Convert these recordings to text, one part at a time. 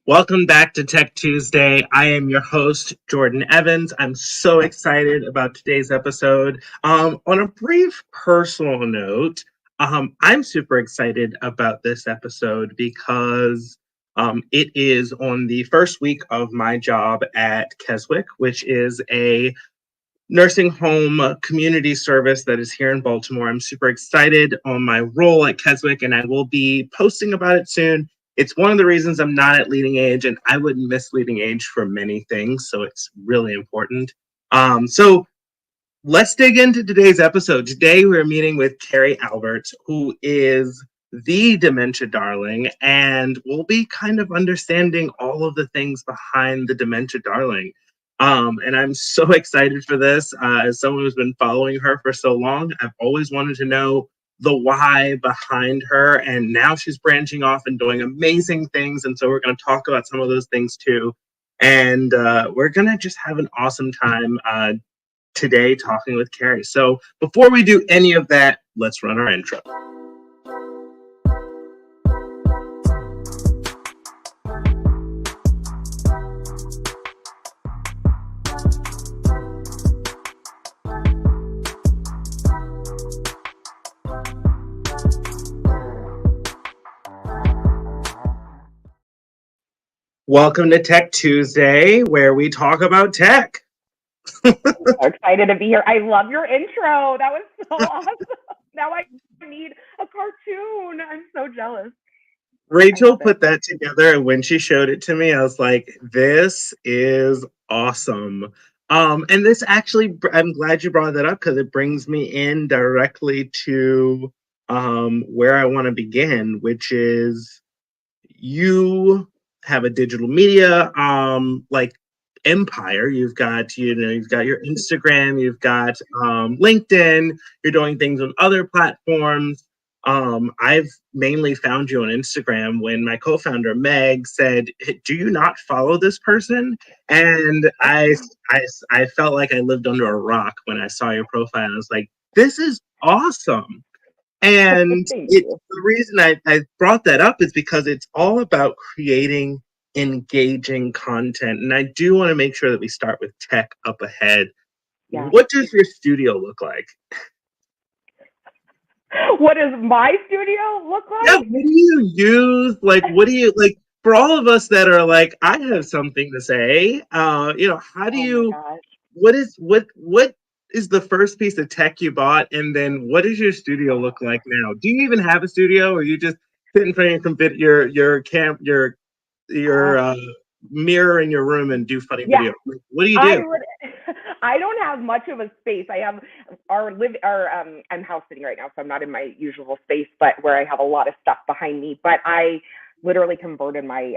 Welcome back to Tech Tuesday. I am your host, Jordan Evans. I'm so excited about today's episode. On a brief personal note, I'm super excited about this episode because it is on the first week of my job at Keswick, which is a nursing home community service that is here in Baltimore. I'm super excited on my role at Keswick, and I will be posting about it soon. It's one of the reasons I'm not at leading age, and I wouldn't miss leading age for many things, so it's really important. So let's dig into today's episode. Today we're meeting with Carrie Aalbert, who is the Dementia Darling, and we'll be kind of understanding all of the things behind the Dementia Darling. And I'm so excited for this. As someone who's been following her for so long, I've always wanted to know the why behind her, and now she's branching off and doing amazing things. And so we're going to talk about some of those things too. And we're going to just have an awesome time today talking with Carrie. So before we do any of that, let's run our intro. Welcome to Tech Tuesday, where we talk about tech. I'm so excited to be here. I love your intro. That was so awesome. Now I need a cartoon. I'm so jealous. Rachel put that together, and when she showed it to me, I was like, this is awesome. And this actually, I'm glad you brought that up because it brings me in directly to where I want to begin, which is you have a digital media like empire. You've got you've got your Instagram, you've got LinkedIn, you're doing things on other platforms. I've mainly found you on Instagram when my co-founder Meg said, "Hey, do you not follow this person?" And I felt like I lived under a rock when I saw your profile. I was like, this is awesome. And the reason I brought that up is because it's all about creating engaging content. And I do want to make sure that we start with tech up ahead. Yeah. What does your studio look like? What does my studio look like? Yeah, what do you use? Like, what do you like for all of us that are like, I have something to say, how do you what is the first piece of tech you bought, and then what does your studio look like now? Do you even have a studio, or you just sit in front of your mirror in your room and do funny videos? What do you do? I don't have much of a space. I have I'm house sitting right now, so I'm not in my usual space, but where I have a lot of stuff behind me. But I literally converted my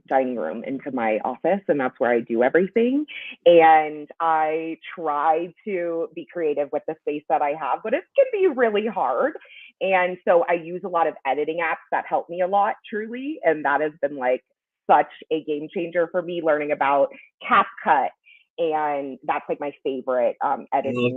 dining room into my office, and that's where I do everything. And I try to be creative with the space that I have, but it can be really hard. And so I use a lot of editing apps that help me a lot, truly. And that has been like such a game changer for me, learning about CapCut. And that's like my favorite editing.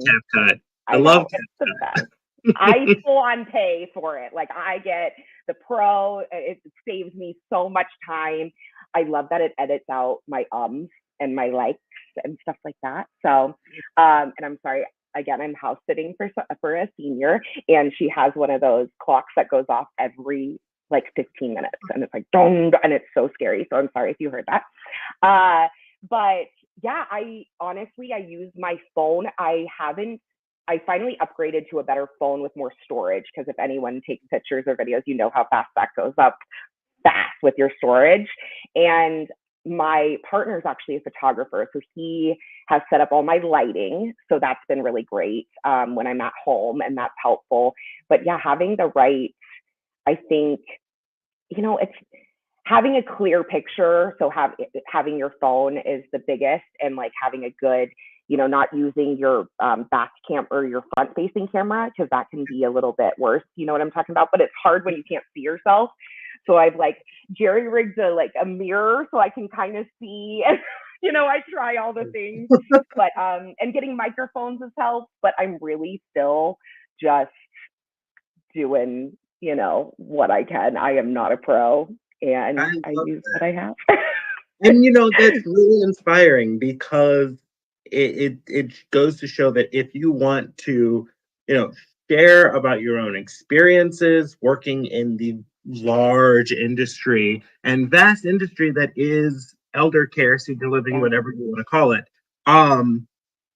I love CapCut. I full on pay for it. Like I get the pro. It saves me so much time. I love that it edits out my and my likes and stuff like that. So, and I'm sorry. Again, I'm house sitting for a senior, and she has one of those clocks that goes off every like 15 minutes, and it's like dong, and it's so scary. So I'm sorry if you heard that. But yeah, I use my phone. I finally upgraded to a better phone with more storage, because if anyone takes pictures or videos, you know how fast that goes up fast with your storage. And my partner is actually a photographer, so he has set up all my lighting. So that's been really great when I'm at home, and that's helpful. But yeah, having the right, I think, it's having a clear picture. So having your phone is the biggest, and like having a good, not using your back cam or your front facing camera, because that can be a little bit worse. You know what I'm talking about? But it's hard when you can't see yourself. So I've like jerry rigged a mirror so I can kind of see, and I try all the things, but and getting microphones has helped, but I'm really still just doing, what I can. I am not a pro. and I I love use what that. I have. And that's really inspiring because it goes to show that if you want to, you know, share about your own experiences working in the large industry and vast industry that is elder care, senior living, Yeah. whatever you want to call it, um,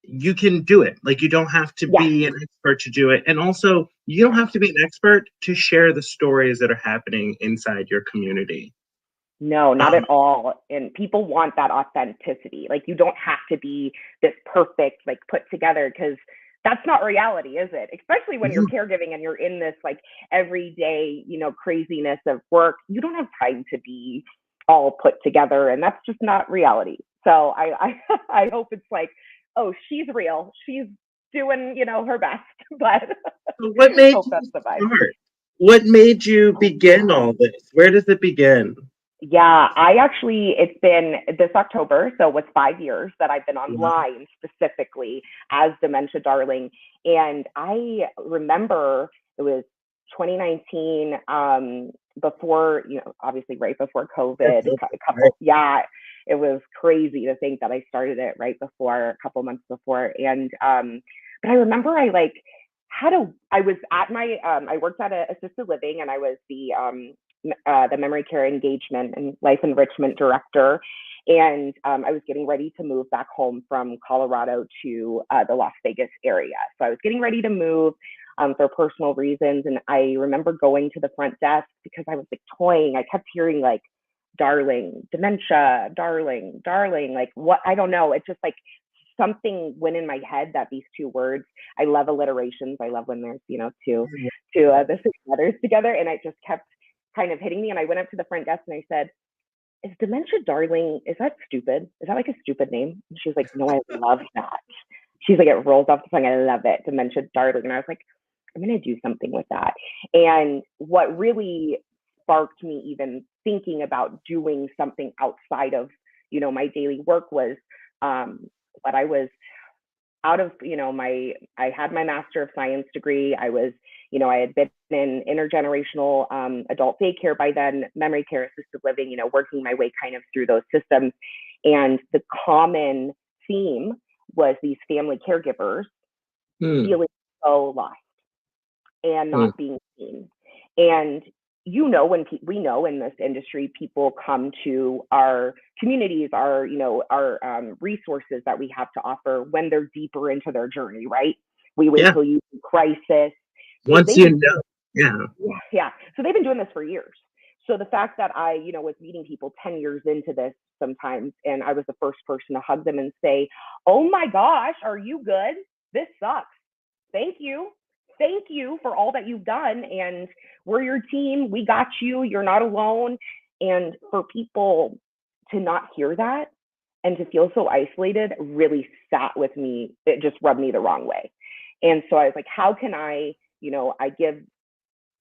you can do it. Like you don't have to Yes. be an expert to do it. And also you don't have to be an expert to share the stories that are happening inside your community. No, not Um, at all. And people want that authenticity. Like you don't have to be this perfect, like put together, because that's not reality, is it? Especially when you're caregiving and you're in this like everyday, craziness of work. You don't have time to be all put together, and that's just not reality. So I hope it's like, oh, she's real. She's doing, her best. But So what made hope you that's the vibe. start? What made you begin all this? Where does it begin? Yeah, it's been this October, so it was 5 years that I've been Wow. online specifically as Dementia Darling. And I remember it was 2019, before, obviously right before COVID, a Right. couple, yeah, it was crazy to think that I started it right before, a couple months before. And, but I remember I was at I worked at a assisted living, and I was the memory care engagement and life enrichment director. And I was getting ready to move back home from Colorado to the Las Vegas area. So I was getting ready to move for personal reasons. And I remember going to the front desk because I was like toying. I kept hearing like, darling, dementia, darling, darling. Like, what? I don't know. It's just like something went in my head that these two words, I love alliterations. I love when there's, the six letters together. And it just kept kind of hitting me. And I went up to the front desk and I said, is Dementia Darling, is that stupid? Is that like a stupid name? And she was like, no, I love that. She's like, it rolls off the tongue. I love it. Dementia Darling. And I was like, I'm going to do something with that. And what really sparked me even thinking about doing something outside of, my daily work was what I was out of, I had my Master of Science degree. I had been in intergenerational adult daycare by then, memory care, assisted living, working my way kind of through those systems. And the common theme was these family caregivers Hmm. feeling so lost and Hmm. not being seen. And when we know in this industry, people come to our communities, our resources that we have to offer when they're deeper into their journey, right? We wait Yeah. till you crisis. So Once they've you been, know. Yeah. yeah. So they've been doing this for years. So the fact that I, was meeting people 10 years into this sometimes, and I was the first person to hug them and say, oh my gosh, are you good? This sucks. Thank you. Thank you for all that you've done. And we're your team. We got you. You're not alone. And for people to not hear that and to feel so isolated really sat with me. It just rubbed me the wrong way. And so I was like, how can I give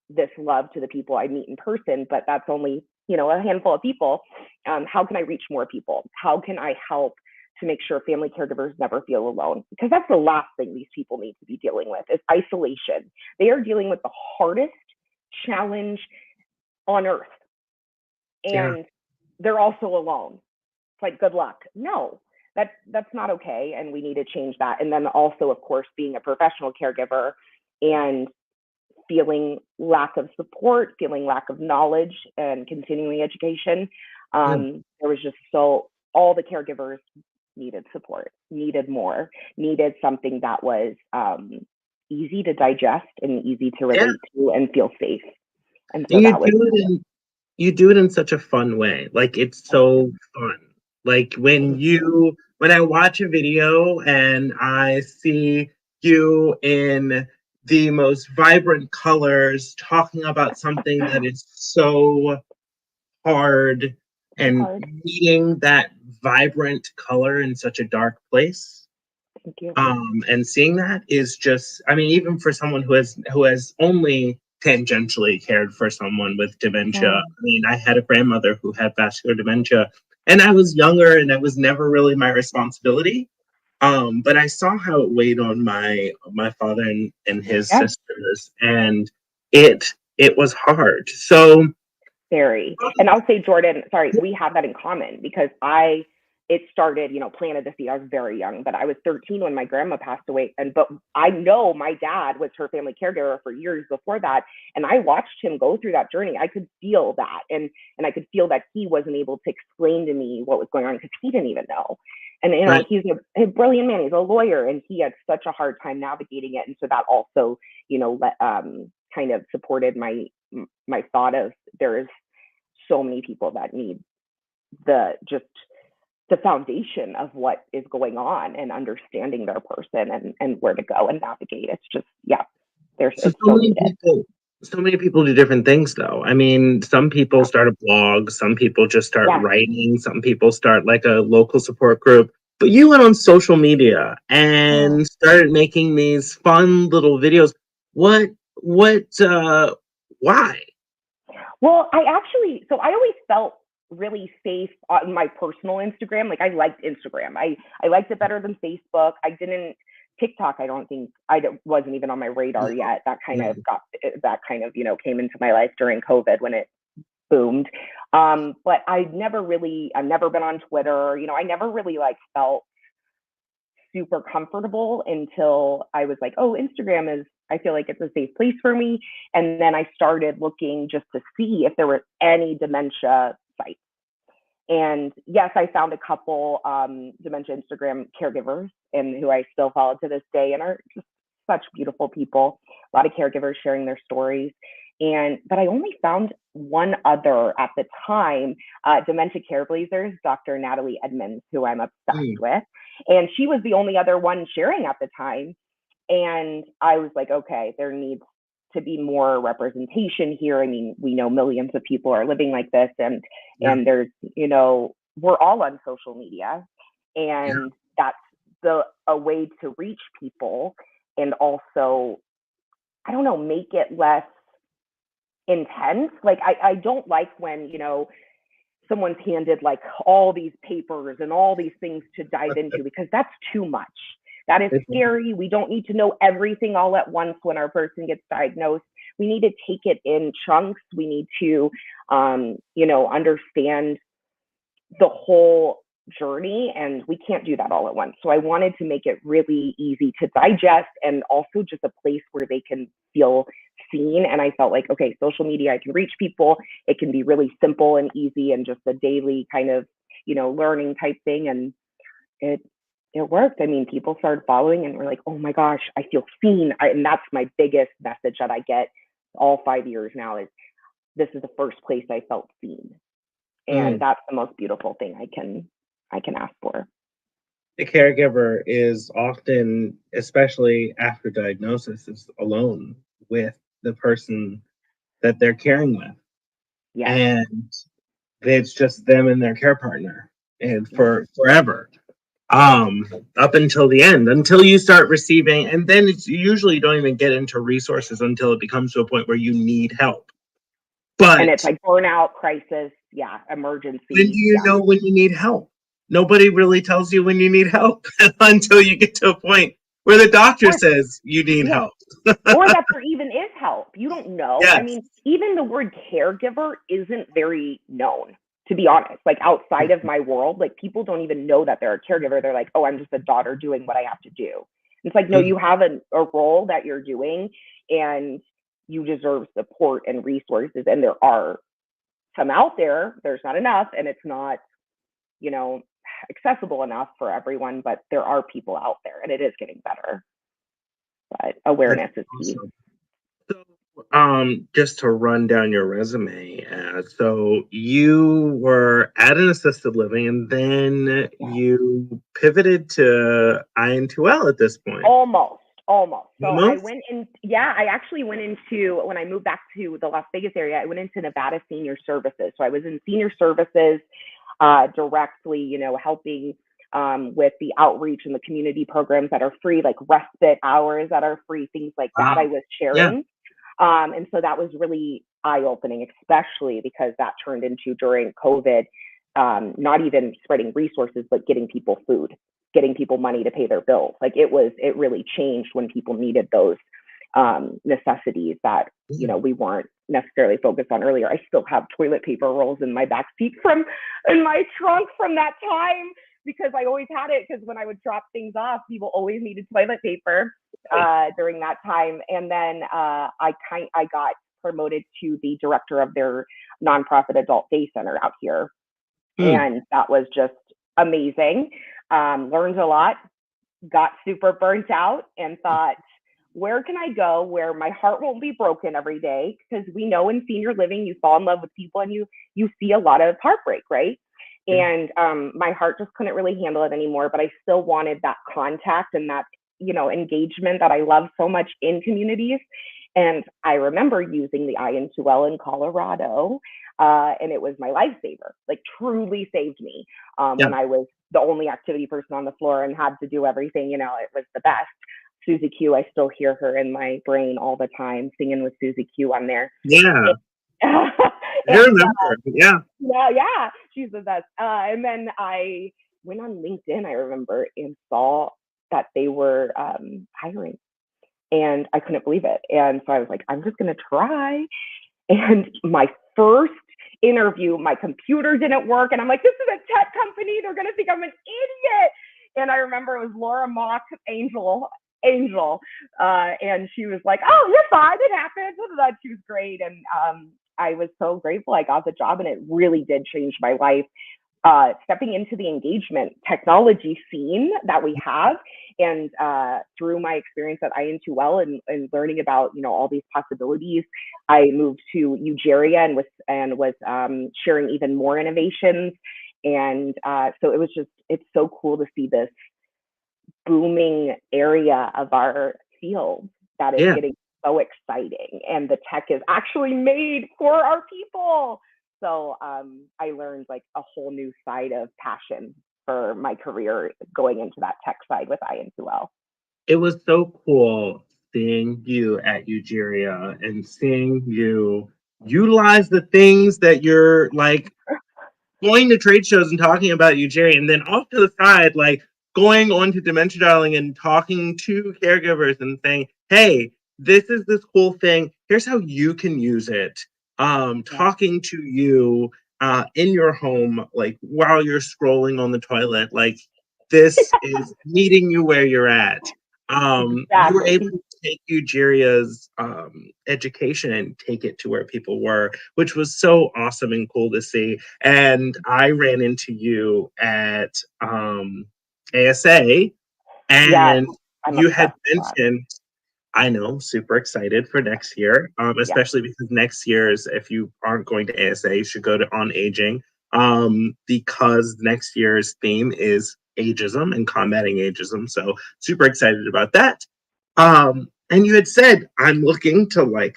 this love to the people I meet in person, but that's only, a handful of people. How can I reach more people? How can I help to make sure family caregivers never feel alone? Because that's the last thing these people need to be dealing with is isolation. They are dealing with the hardest challenge on earth. Yeah. And they're also alone. It's like, good luck. No, that's not okay. And we need to change that. And then also, of course, being a professional caregiver and feeling lack of support, feeling lack of knowledge and continuing education. Hmm. There was just all the caregivers needed support, needed more, needed something that was easy to digest and easy to Yeah. relate to and feel safe. And so And that was, you do it in such a fun way. Like it's so fun. Like when I watch a video and I see you in the most vibrant colors talking about something that is so hard and hard. meeting that vibrant color in such a dark place. Thank you. And seeing that is just, I mean, even for someone who has only tangentially cared for someone with dementia. Yeah. I mean, I had a grandmother who had vascular dementia, and I was younger, and it was never really my responsibility. But I saw how it weighed on my father and his Yeah. sisters, and it was hard. So Very. And I'll say, Jordan, sorry, we have that in common because it started, planted the seed. I was very young, but I was 13 when my grandma passed away. But I know my dad was her family caregiver for years before that. And I watched him go through that journey. I could feel that. And I could feel that he wasn't able to explain to me what was going on because he didn't even know. And, Right. he's a brilliant man. He's a lawyer and he had such a hard time navigating it. And so that also, kind of supported my thought of there is so many people that need the foundation of what is going on and understanding their person and where to go and navigate. It's just, it's so needed. So many people do different things though. I mean, some people start a blog, some people just start writing, some people start like a local support group. But you went on social media and started making these fun little videos. Why? Well, I always felt really safe on my personal Instagram. Like I liked Instagram. I liked it better than Facebook. TikTok, I don't think wasn't even on my radar yet. That kind of came into my life during COVID when it boomed. But I've never been on Twitter. I never really felt super comfortable until I was like, oh, Instagram I feel like it's a safe place for me. And then I started looking just to see if there were any dementia sites. And yes, I found a couple dementia Instagram caregivers and who I still follow to this day and are just such beautiful people. A lot of caregivers sharing their stories. But I only found one other at the time, Dementia Care Blazers, Dr. Natalie Edmonds, who I'm obsessed with. And she was the only other one sharing at the time. And I was like, okay, there needs to be more representation here. I mean, we know millions of people are living like this and there's, we're all on social media and that's a way to reach people and also, I don't know, make it less intense. Like I don't like when, someone's handed like all these papers and all these things to dive into because that's too much. That is scary. We don't need to know everything all at once when our person gets diagnosed. We need to take it in chunks. We need to, understand the whole journey, and we can't do that all at once. So I wanted to make it really easy to digest and also just a place where they can feel seen. And I felt like, okay, social media, I can reach people. It can be really simple and easy and just a daily kind of, learning type thing. And it worked. I mean, people started following and were like, oh my gosh, I feel seen. And that's my biggest message that I get all 5 years now is this is the first place I felt seen. And that's the most beautiful thing I can ask for. The caregiver is often, especially after diagnosis, is alone with the person that they're caring with. Yeah. And it's just them and their care partner and for forever. Up until the end, until you start receiving, and then it's usually you don't even get into resources until it becomes to a point where you need help. And it's like burnout, crisis, emergency. When do you know when you need help? Nobody really tells you when you need help until you get to a point where the doctor says you need help. Or that there even is help. You don't know. Yes. I mean, even the word caregiver isn't very known, to be honest. Like outside of my world, like people don't even know that they're a caregiver. They're like, oh, I'm just a daughter doing what I have to do. It's like, no, you have a role that you're doing and you deserve support and resources. And there are some out there. There's not enough, and it's not, accessible enough for everyone, but there are people out there and it is getting better. But awareness is key. So, just to run down your resume, so you were at an assisted living and then you pivoted to IN2L at this point. Almost. So I went in, I actually went into, when I moved back to the Las Vegas area, I went into Nevada Senior Services. So I was in senior services directly, helping with the outreach and the community programs that are free, like respite hours that are free, things like that. I was sharing. And so that was really eye-opening, especially because that turned into during COVID, not even spreading resources, but getting people food, getting people money to pay their bills. Like it really changed when people needed those necessities that we weren't necessarily focused on earlier. I still have toilet paper rolls in my back seat in my trunk from that time because I always had it because when I would drop things off, people always needed toilet paper during that time. And then I got promoted to the director of their nonprofit adult day center out here. And that was just amazing. Learned a lot, got super burnt out, and thought, where can I go where my heart won't be broken every day? Because we know in senior living, you fall in love with people and you see a lot of heartbreak, right? And my heart just couldn't really handle it anymore, but I still wanted that contact and that, engagement that I love so much in communities. And I remember using the IN2L in Colorado, and it was my lifesaver, like truly saved me when I was the only activity person on the floor and had to do everything. It was the best. Susie Q, I still hear her in my brain all the time, singing with Susie Q on there. Yeah. And, I remember. Yeah, she's the best. And then I went on LinkedIn, I remember, and saw that they were hiring. And I couldn't believe it. And so I was like, I'm just going to try. And my first interview, my computer didn't work. And I'm like, this is a tech company. They're going to think I'm an idiot. And I remember it was Laura Mock, Angel. And she was like, oh, you're fine. It happens. She was great. And I was so grateful I got the job. And it really did change my life. Stepping into the engagement technology scene that we have, and through my experience at IN2L and learning about all these possibilities, I moved to Ugeria and was sharing even more innovations. And so it's so cool to see this booming area of our field that is getting so exciting, and the tech is actually made for our people. So I learned like a whole new side of passion for my career going into that tech side with IN2L. It was so cool seeing you at Ugeria and seeing you utilize the things that you're like going to trade shows and talking about Ugeria, and then off to the side, like going on to Dementia Darling and talking to caregivers and saying, hey, this is this cool thing. Here's how you can use it. Talking to you in your home, like while you're scrolling on the toilet, like this is meeting you where you're at. You were able to take Ugeria's education and take it to where people were, which was so awesome and cool to see. And I ran into you at ASA, and you had mentioned, I know, super excited for next year, especially because next year's, if you aren't going to ASA, you should go to On Aging, because next year's theme is ageism and combating ageism. So super excited about that. And you had said, I'm looking to like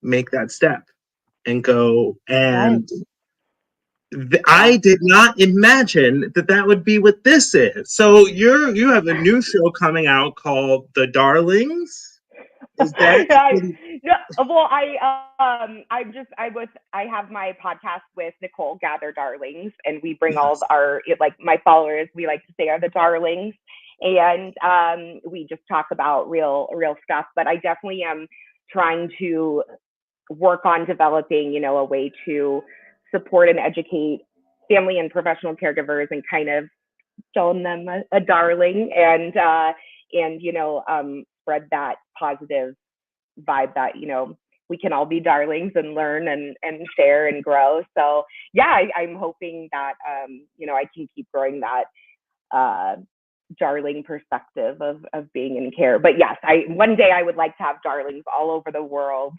make that step and go. And I did not imagine that would be what this is. So you have a new show coming out called The Darlings. Is that? Well, I have my podcast with Nicole, Gather Darlings, and we bring all of our, like my followers, we like to say are the darlings, and we just talk about real stuff. But I definitely am trying to work on developing, a way to support and educate family and professional caregivers and kind of shown them a darling and spread that positive vibe that we can all be darlings and learn and share and grow. So yeah, I'm hoping that I can keep growing that darling perspective of being in care. But yes, one day I would like to have darlings all over the world,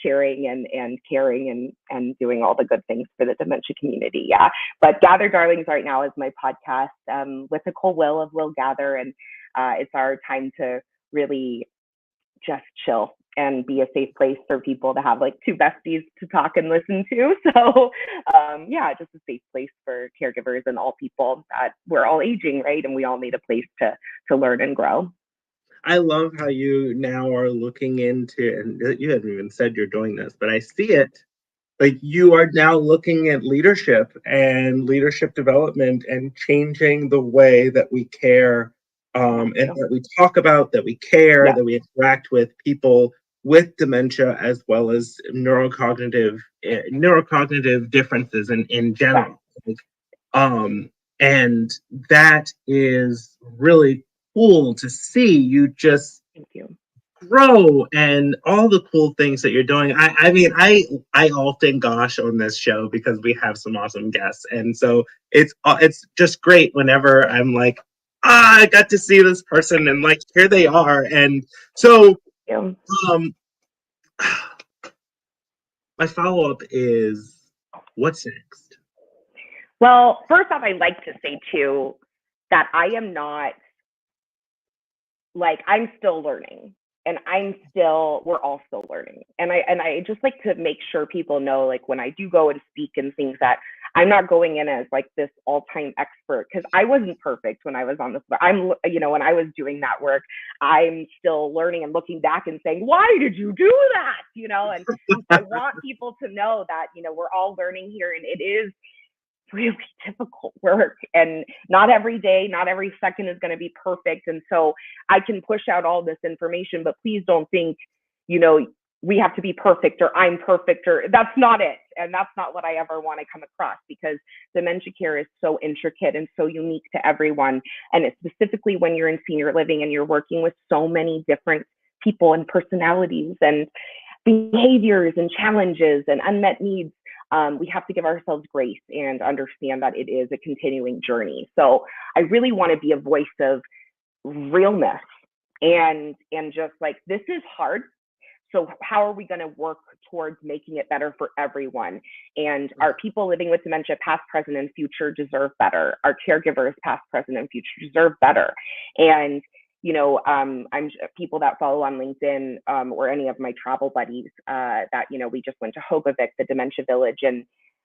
sharing and caring and doing all the good things for the dementia community. Yeah. But Gather Darlings right now is my podcast with Nicole Will of Will Gather. And it's our time to really just chill and be a safe place for people to have like two besties to talk and listen to. So just a safe place for caregivers and all people that we're all aging, right? And we all need a place to learn and grow. I love how you now are looking into, and you haven't even said you're doing this, but I see it, like you are now looking at leadership and leadership development and changing the way that we care Thank and you. that we talk about, that we care, Yeah, that we interact with people with dementia as well as neurocognitive differences in yeah. general. Like, and that is really cool to see you just Thank you. grow and all the cool things that you're doing. I mean, I often gosh on this show because we have some awesome guests, and so it's just great whenever I'm like, I got to see this person, and like here they are, and so Thank you. um, my follow up is what's next? Well, first off, I'd like to say too that I am not like I'm still learning and we're all still learning. And I just like to make sure people know, like, when I do go and speak and things, that I'm not going in as like this all-time expert, because I wasn't perfect when I was on this. When I was doing that work, I'm still learning and looking back and saying, why did you do that? And so I want people to know that, we're all learning here, and it is really difficult work, and not every day, not every second is going to be perfect. And so I can push out all this information, but please don't think, you know we have to be perfect, or I'm perfect, or that's not it. And that's not what I ever want to come across, because dementia care is so intricate and so unique to everyone. And it's specifically when you're in senior living and you're working with so many different people and personalities and behaviors and challenges and unmet needs. We have to give ourselves grace and understand that it is a continuing journey. So I really want to be a voice of realness, and just like, this is hard. So how are we going to work towards making it better for everyone? And our people living with dementia, past, present, and future, deserve better. Our caregivers, past, present, and future, deserve better. And I'm people that follow on LinkedIn, or any of my travel buddies, that we just went to Hogavik, the dementia village, and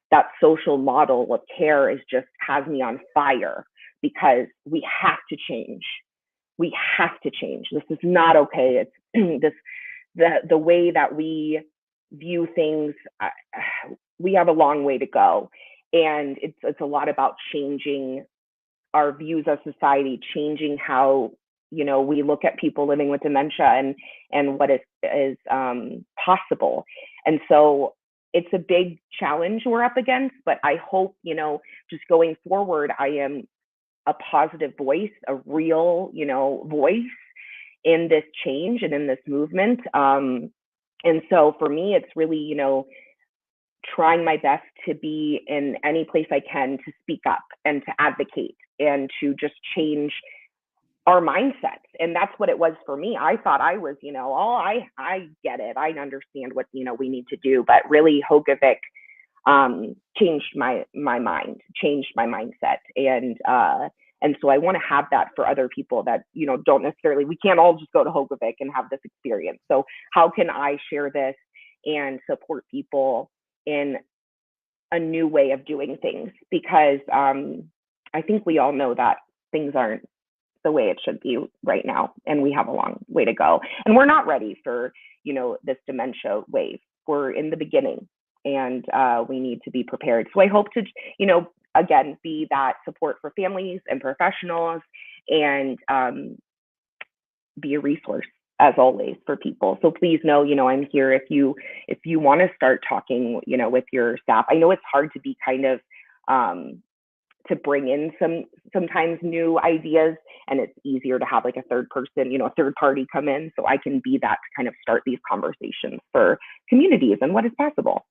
that social model of care is just has me on fire, because we have to change. We have to change. This is not okay. It's this the way that we view things. We have a long way to go, and it's a lot about changing our views of society, changing how we look at people living with dementia, and what is possible. And so it's a big challenge we're up against, but I hope, just going forward, I am a positive voice, a real, voice in this change and in this movement. And so for me, it's really, trying my best to be in any place I can to speak up and to advocate and to just change our mindsets. And that's what it was for me. I thought I was, I get it. I understand what, we need to do. But really, Hogavik changed my mind, changed my mindset. And so I want to have that for other people that, don't necessarily, we can't all just go to Hogavik and have this experience. So how can I share this and support people in a new way of doing things? Because I think we all know that things aren't the way it should be right now, and we have a long way to go. And we're not ready for, this dementia wave. We're in the beginning, and we need to be prepared. So I hope to, again, be that support for families and professionals, and be a resource as always for people. So please know, I'm here if you want to start talking, with your staff. I know it's hard to be kind of to bring in sometimes new ideas, and it's easier to have like a third person, a third party come in, so I can be that to kind of start these conversations for communities and what is possible.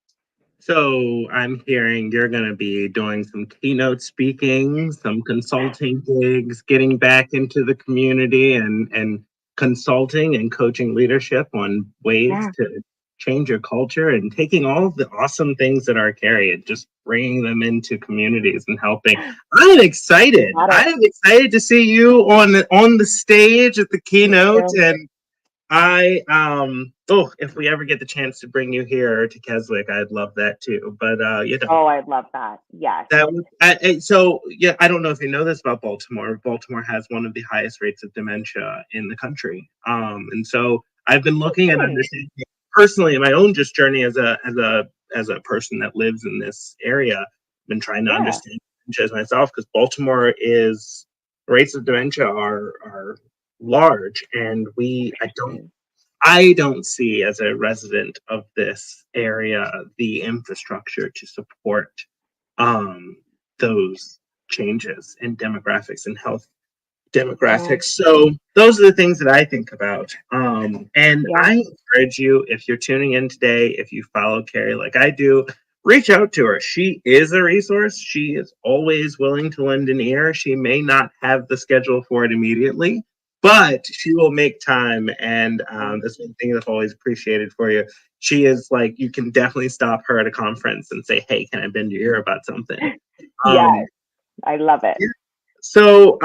So I'm hearing you're going to be doing some keynote speaking, some consulting gigs, getting back into the community and consulting and coaching leadership on ways Yeah. to change your culture and taking all of the awesome things that are Carrie and just bringing them into communities and helping. I'm excited. Got it. I am excited to see you on the stage at the Me keynote, too. and if we ever get the chance to bring you here to Keswick, I'd love that too. But Oh, I'd love that. Yes. that would so yeah, I don't know if you know this about Baltimore. Baltimore has one of the highest rates of dementia in the country. And so I've been looking and Okay. understanding personally in my own just journey as a person that lives in this area. I've been trying to Yeah. understand dementia as myself, because Baltimore is rates of dementia are large, and I don't see, as a resident of this area, the infrastructure to support um, those changes in demographics and health Yeah. demographics. So those are the things that I think about. And Yeah. I encourage you, if you're tuning in today, if you follow Carrie like I do, reach out to her. She is a resource. She is always willing to lend an ear. She may not have the schedule for it immediately, but she will make time. And that's one thing that's always appreciated for you. She is like, you can definitely stop her at a conference and say, hey, can I bend your ear about something? Yes, Um, I love it. so,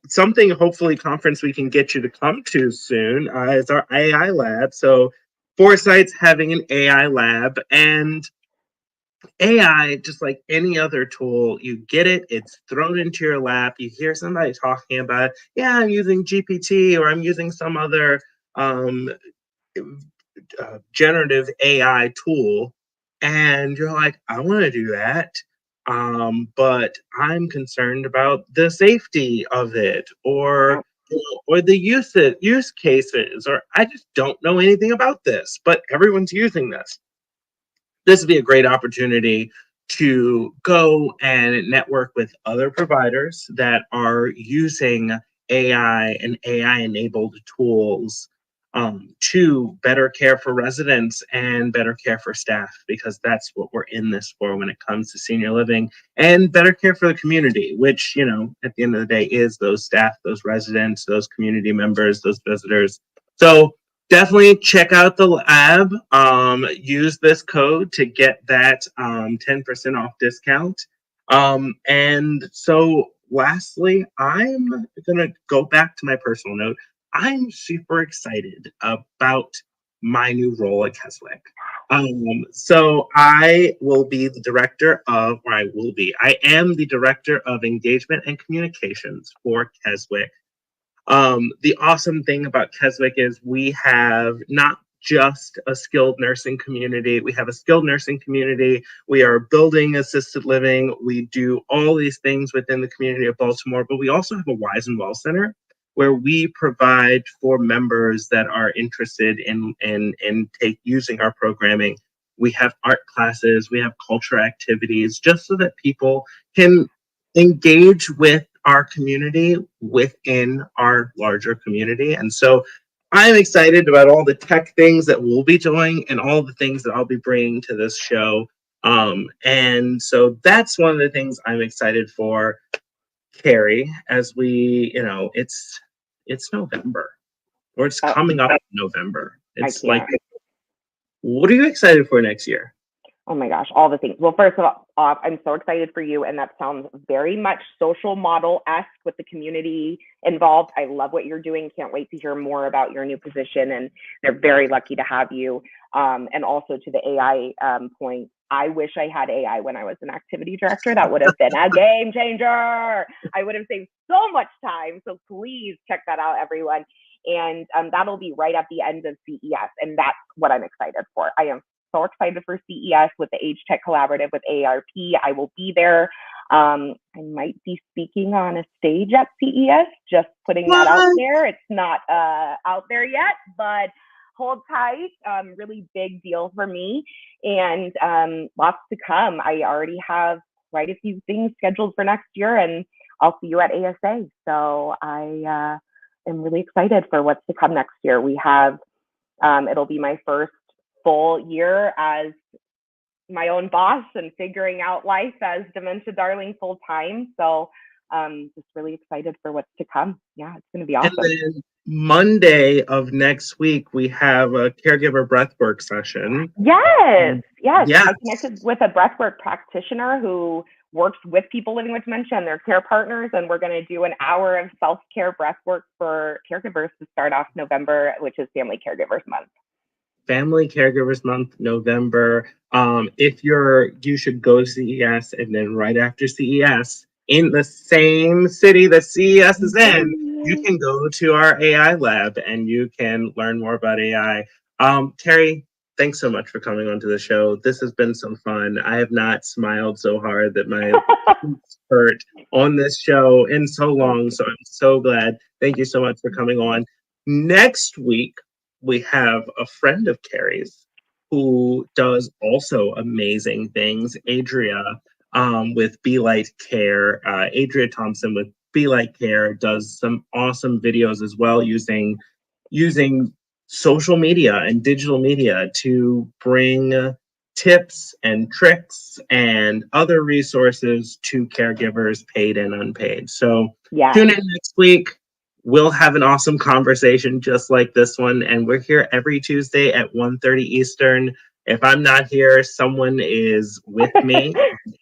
something hopefully conference we can get you to come to soon is our AI lab. So, Foresight's having an AI lab, and AI, just like any other tool, you get it, it's thrown into your lap. You hear somebody talking about, yeah, I'm using GPT or I'm using some other um, generative AI tool, and you're like, I want to do that, but I'm concerned about the safety of it, Yeah. or the use cases, or I just don't know anything about this, but everyone's using this. This would be a great opportunity to go and network with other providers that are using AI and AI enabled tools to better care for residents and better care for staff, because that's what we're in this for when it comes to senior living, and better care for the community, which, at the end of the day, is those staff, those residents, those community members, those visitors. So definitely check out the lab. Use this code to get that 10% off discount. And so, lastly, I'm going to go back to my personal note. I'm super excited about my new role at Keswick. So I will be the director of, or I am the director of engagement and communications for Keswick. The awesome thing about Keswick is we have not just a skilled nursing community, we have a skilled nursing community. We are building assisted living. We do all these things within the community of Baltimore, but we also have a Wise and Well Center where we provide for members that are interested in using our programming. We have art classes, we have culture activities, just so that people can engage with our community within our larger community. And so I'm excited about all the tech things that we'll be doing and all the things that I'll be bringing to this show. And so that's one of the things I'm excited for, Carrie, as it's November, or it's Oh, coming up in November. I It's like, can't. what are you excited for next year? Oh my gosh, all the things. Well, first of all, I'm so excited for you, and that sounds very much social model-esque with the community involved. I love what you're doing. Can't wait to hear more about your new position, and they're very lucky to have you. And also to the AI point, I wish I had AI when I was an activity director. That would have been a game changer. I would have saved so much time. So please check that out, everyone. And that'll be right at the end of CES, and that's what I'm excited for. I am so excited for CES with the Age Tech Collaborative with AARP. I will be there. I might be speaking on a stage at CES, just putting that out What? there. It's not out there yet, but hold tight. Really big deal for me, and lots to come. I already have quite a few things scheduled for next year, and I'll see you at ASA. So I am really excited for what's to come next year. We have it'll be my first full year as my own boss and figuring out life as Dementia Darling full time. So just really excited for what's to come. Yeah, it's going to be And awesome. then Monday of next week, we have a caregiver breathwork session. Yes, yes. Yes, I connected with a breathwork practitioner who works with people living with dementia and their care partners, and we're going to do an hour of self-care breathwork for caregivers to start off November, which is Family Caregivers Month. Family Caregivers Month, November. If you should go to CES, and then right after CES, in the same city that CES is in, you can go to our AI lab and you can learn more about AI. Terry, thanks so much for coming onto the show. This has been some fun. I have not smiled so hard that my cheeks hurt on this show in so long. So I'm so glad. Thank you so much for coming on. Next week, we have a friend of Carrie's who does also amazing things, Adria, with Be Light Care. Adria Thompson with Be Light Care does some awesome videos as well using social media and digital media to bring tips and tricks and other resources to caregivers, paid and unpaid. So Yes. tune in next week. We'll have an awesome conversation just like this one. And we're here every Tuesday at 1:30 Eastern. If I'm not here, someone is with me.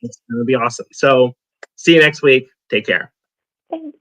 It's going to be awesome. So see you next week. Take care. Thanks.